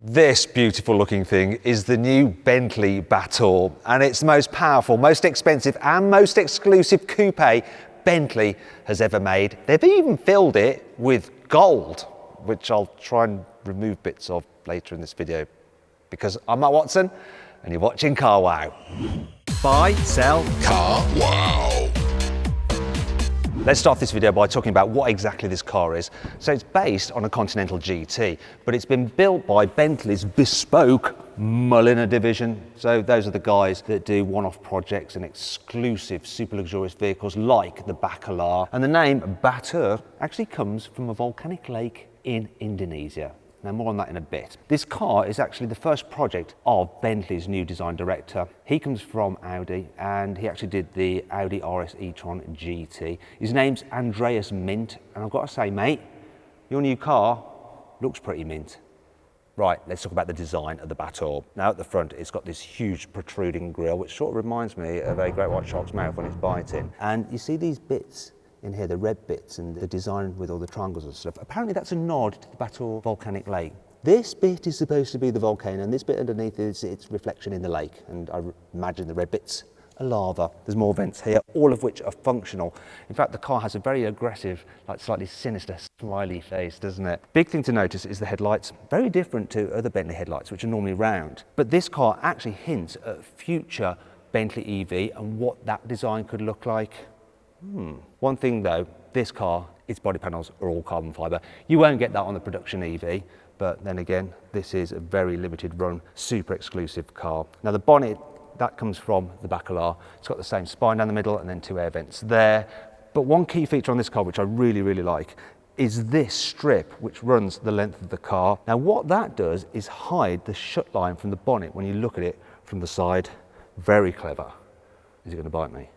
This beautiful looking thing is the new Bentley Bator, and it's the most powerful, most expensive and most exclusive coupe Bentley has ever made. They've even filled it with gold, which I'll try and remove bits of later in this video, because I'm Matt Watson and you're watching Car Wow. Buy, sell, Car Wow. Let's start this video by talking about what exactly this car is. So it's based on a Continental GT, but it's been built by Bentley's bespoke Mulliner division. So those are the guys that do one-off projects and exclusive super luxurious vehicles like the Bacalar. And the name Batur actually comes from a volcanic lake in Indonesia. Now, more on that in a bit. This car is actually the first project of Bentley's new design director. He comes from Audi and he actually did the Audi RS e-tron GT. His name's Andreas Mint, and I've got to say, mate, your new car looks pretty mint. Right, let's talk about the design of the Bator. Now at the front, it's got this huge protruding grille, which sort of reminds me of a great white shark's mouth when it's biting. And you see these bits in here, the red bits and the design with all the triangles and stuff. Apparently that's a nod to the Bator volcanic lake. This bit is supposed to be the volcano, and this bit underneath is its reflection in the lake. And I imagine the red bits are lava. There's more vents here, all of which are functional. In fact, the car has a very aggressive, like slightly sinister, smiley face, doesn't it? Big thing to notice is the headlights. Very different to other Bentley headlights, which are normally round. But this car actually hints at future Bentley EV and what that design could look like. One thing though, this car, its body panels are all carbon fibre. You won't get that on the production EV, but then again, this is a very limited run, super exclusive car. Now the bonnet, that comes from the Bacalar. It's got the same spine down the middle and then two air vents there. But one key feature on this car, which I really, really like, is this strip, which runs the length of the car. Now what that does is hide the shut line from the bonnet when you look at it from the side. Very clever. Is it going to bite me?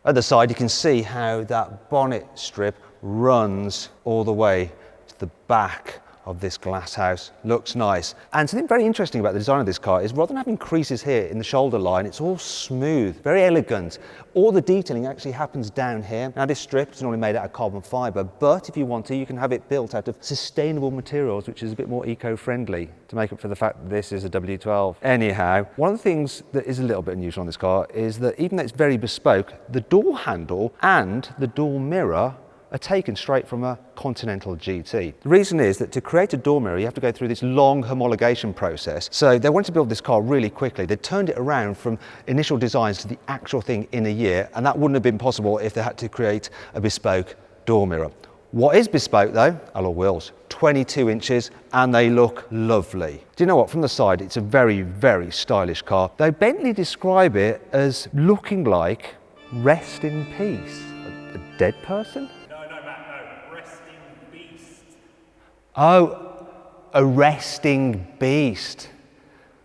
At the side, you can see how that bonnet strip runs all the way to the back of this glass house. Looks nice. And something very interesting about the design of this car is rather than having creases here in the shoulder line, it's all smooth, very elegant. All the detailing actually happens down here. Now this strip is normally made out of carbon fibre, but if you want to, you can have it built out of sustainable materials, which is a bit more eco-friendly to make up for the fact that this is a W12. Anyhow, one of the things that is a little bit unusual on this car is that even though it's very bespoke, the door handle and the door mirror are taken straight from a Continental GT. The reason is that to create a door mirror, you have to go through this long homologation process. So they wanted to build this car really quickly. They turned it around from initial designs to the actual thing in a year, and that wouldn't have been possible if they had to create a bespoke door mirror. What is bespoke though? Alloy wheels, 22 inches, and they look lovely. Do you know what? From the side, it's a very, very stylish car. Though Bentley describe it as looking like rest in peace. A dead person? Oh, a resting beast.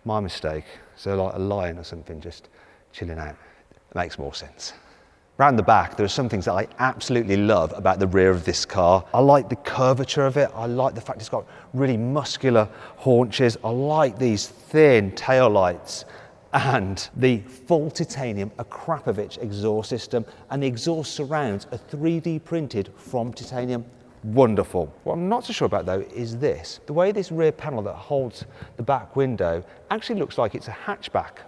My mistake. So like a lion or something just chilling out. It makes more sense. Round the back, there are some things that I absolutely love about the rear of this car. I like the curvature of it. I like the fact it's got really muscular haunches. I like these thin tail lights and the full titanium Akrapovic exhaust system, and the exhaust surrounds are 3D printed from titanium. Wonderful. What I'm not so sure about though is this. The way this rear panel that holds the back window actually looks like it's a hatchback,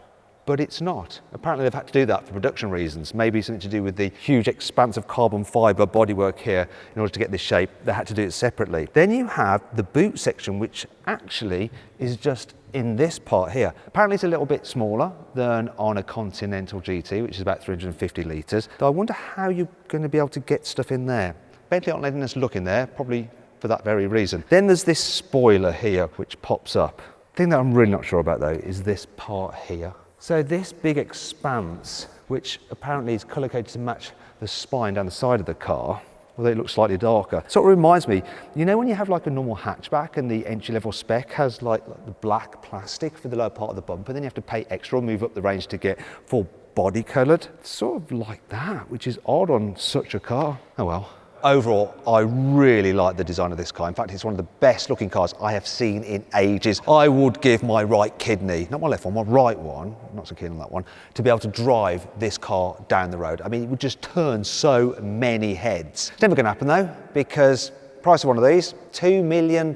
but it's not. Apparently they've had to do that for production reasons. Maybe something to do with the huge expanse of carbon fibre bodywork here. In order to get this shape, they had to do it separately. Then you have the boot section, which actually is just in this part here. Apparently it's a little bit smaller than on a Continental GT, which is about 350 litres. So I wonder how you're going to be able to get stuff in there. Bentley aren't letting us look in there, probably for that very reason. Then there's this spoiler here, which pops up. The thing that I'm really not sure about though is this part here. So this big expanse, which apparently is colour coded to match the spine down the side of the car, although it looks slightly darker. So it reminds me, you know when you have like a normal hatchback and the entry-level spec has like the black plastic for the lower part of the bumper, then you have to pay extra or move up the range to get full body coloured? It's sort of like that, which is odd on such a car. Oh well. Overall, I really like the design of this car. In fact, it's one of the best looking cars I have seen in ages. I would give my right kidney, not my left one, my right one, not so keen on that one, to be able to drive this car down the road. I mean, it would just turn so many heads. It's never going to happen though, because Price of one of these, £2 million,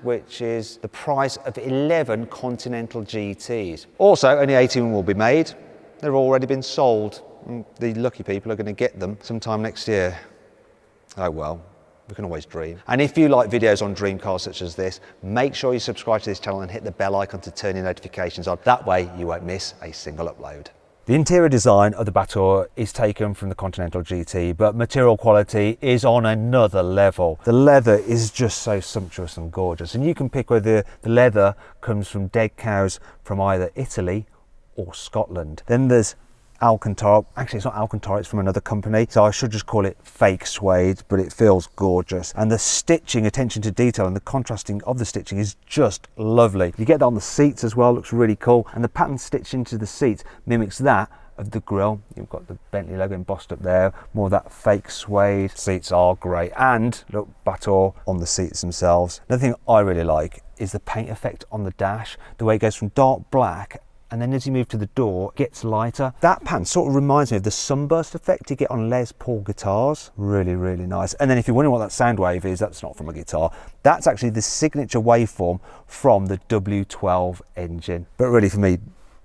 which is the price of 11 Continental GTs. Also, only 18 will be made. They've already been sold. The lucky people are going to get them sometime next year. Oh well, we can always dream. And if you like videos on dream cars such as this, make sure you subscribe to this channel and hit the bell icon to turn your notifications on. That way you won't miss a single upload. The interior design of the Batteur is taken from the Continental GT, but material quality is on another level. The leather is just so sumptuous and gorgeous, and you can pick whether the leather comes from dead cows from either Italy or Scotland. Then there's Alcantara. Actually, it's not Alcantara, it's from another company, so I should just call it fake suede, but it feels gorgeous. And the stitching, attention to detail and the contrasting of the stitching is just lovely. You get that on the seats as well, looks really cool, and the pattern stitched into the seats mimics that of the grille. You've got the Bentley logo embossed up there, more of that fake suede. Seats are great, and look, Batteur on the seats themselves. Another thing I really like is the paint effect on the dash, the way it goes from dark black and then as you move to the door, it gets lighter. That pattern sort of reminds me of the sunburst effect you get on Les Paul guitars. Really, really nice. And then if you're wondering what that sound wave is, that's not from a guitar. That's actually the signature waveform from the W12 engine. But really for me,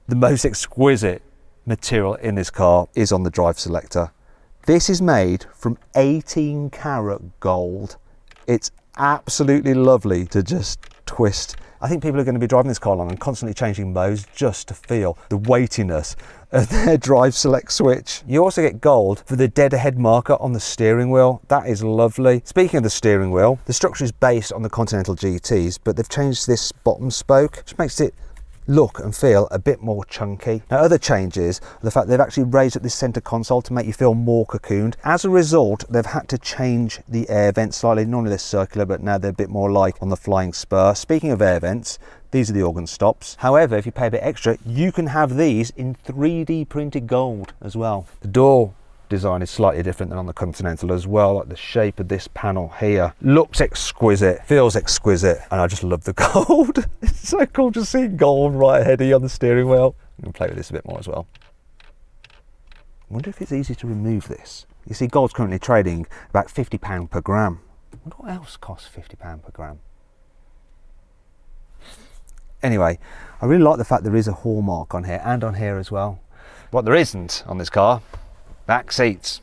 the most exquisite material in this car is on the drive selector. This is made from 18 karat gold. It's absolutely lovely to just twist. I think people are going to be driving this car along and constantly changing modes just to feel the weightiness of their drive select switch. You also get gold for the dead ahead marker on the steering wheel. That is lovely. Speaking of the steering wheel, the structure is based on the Continental GTs, but they've changed this bottom spoke, which makes it look and feel a bit more chunky. Now, other changes are the fact they've actually raised up this center console to make you feel more cocooned. As a result, they've had to change the air vents slightly. Normally they're circular, but now they're a bit more like on the Flying Spur. Speaking of air vents, these are the organ stops. However, if you pay a bit extra, you can have these in 3D printed gold as well. The door design is slightly different than on the Continental as well. Like the shape of this panel here looks exquisite, feels exquisite, and I just love the gold. It's so cool to see gold right ahead of you on the steering wheel. I'm gonna play with this a bit more as well. I wonder if it's easy to remove this. You see, gold's currently trading about £50 per gram. I wonder what else costs £50 per gram. Anyway, I really like the fact there is a hallmark on here and on here as well. What there isn't on this car, back seats.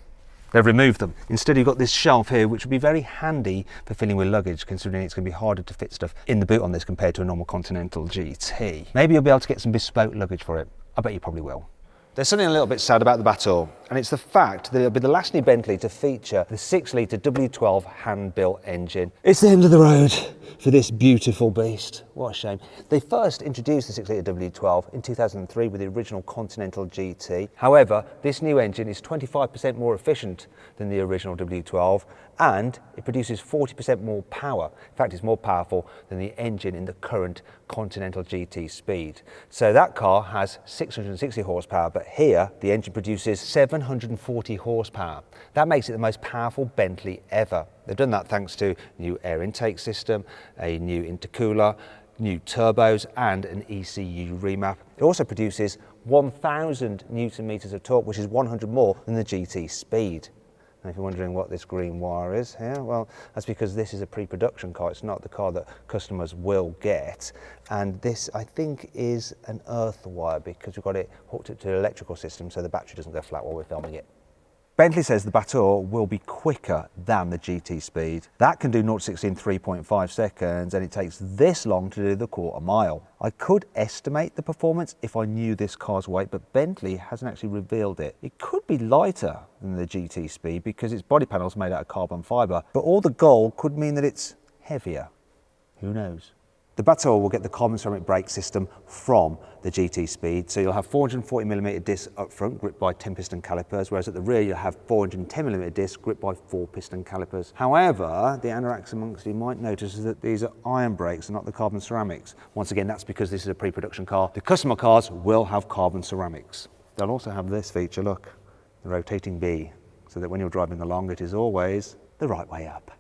They've removed them. Instead, you've got this shelf here, which would be very handy for filling with luggage, considering it's going to be harder to fit stuff in the boot on this compared to a normal Continental GT. Maybe you'll be able to get some bespoke luggage for it. I bet you probably will. There's something a little bit sad about the Batteur, and it's the fact that it'll be the last new Bentley to feature the 6-litre W12 hand-built engine. It's the end of the road for this beautiful beast. What a shame. They first introduced the 6-litre W12 in 2003 with the original Continental GT. However, this new engine is 25% more efficient than the original W12, and it produces 40% more power. In fact, it's more powerful than the engine in the current Continental GT Speed. So that car has 660 horsepower, but here the engine produces 740 horsepower. That makes it the most powerful Bentley ever. They've done that thanks to a new air intake system, a new intercooler, new turbos, and an ECU remap. It also produces 1,000 Newton meters of torque, which is 100 more than the GT Speed. And if you're wondering what this green wire is here, well, that's because this is a pre-production car. It's not the car that customers will get. And this, I think, is an earth wire because we've got it hooked up to the electrical system so the battery doesn't go flat while we're filming it. Bentley says the Batteur will be quicker than the GT Speed. That can do 0 to 60 in 3.5 seconds, and it takes this long to do the quarter mile. I could estimate the performance if I knew this car's weight, but Bentley hasn't actually revealed it. It could be lighter than the GT Speed because its body panel's made out of carbon fibre, but all the gold could mean that it's heavier. Who knows? The Batteur will get the carbon ceramic brake system from the GT Speed, so you'll have 440mm discs up front gripped by 10-piston calipers, whereas at the rear you'll have 410mm discs gripped by 4-piston calipers. However, the anoraks amongst you might notice that these are iron brakes and not the carbon ceramics. Once again, that's because this is a pre-production car. The customer cars will have carbon ceramics. They'll also have this feature, look, the rotating B, so that when you're driving along it is always the right way up.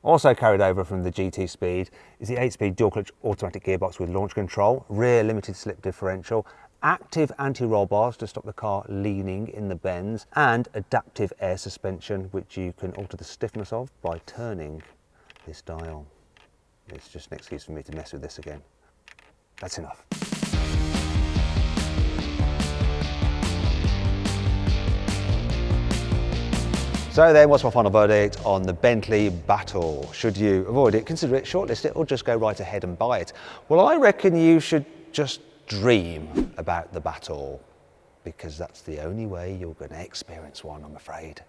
Also carried over from the GT Speed is the 8-speed dual-clutch automatic gearbox with launch control, rear limited slip differential, active anti-roll bars to stop the car leaning in the bends, and adaptive air suspension, which you can alter the stiffness of by turning this dial. It's just an excuse for me to mess with this again. That's enough. So then, what's my final verdict on the Bentley Battle? Should you avoid it, consider it, shortlist it, or just go right ahead and buy it? Well, I reckon you should just dream about the Battle, because that's the only way you're going to experience one, I'm afraid.